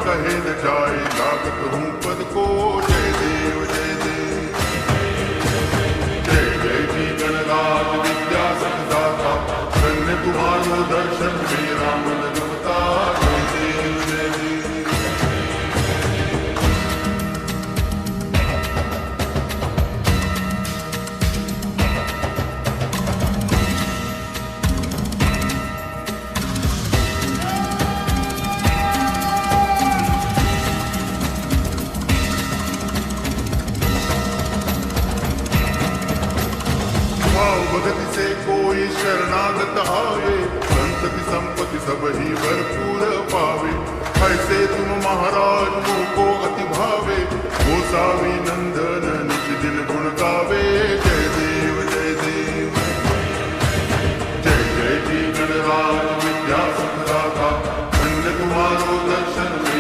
कहे न जाए, लागत हूँ पद को। जय देव जय देव, जय जय जी गणराज विद्या सतदाता, धन्य तुम्हारो दर्शन मेरा मन रमता। जय देव जय देव, भगति से कोई शरणागत आवे, संतति संपत्ति सब ही भरपूर पावे। ऐसे तुम महाराज मुझको अति भावे, गोसावी नंदन निज दिन गुण गावे।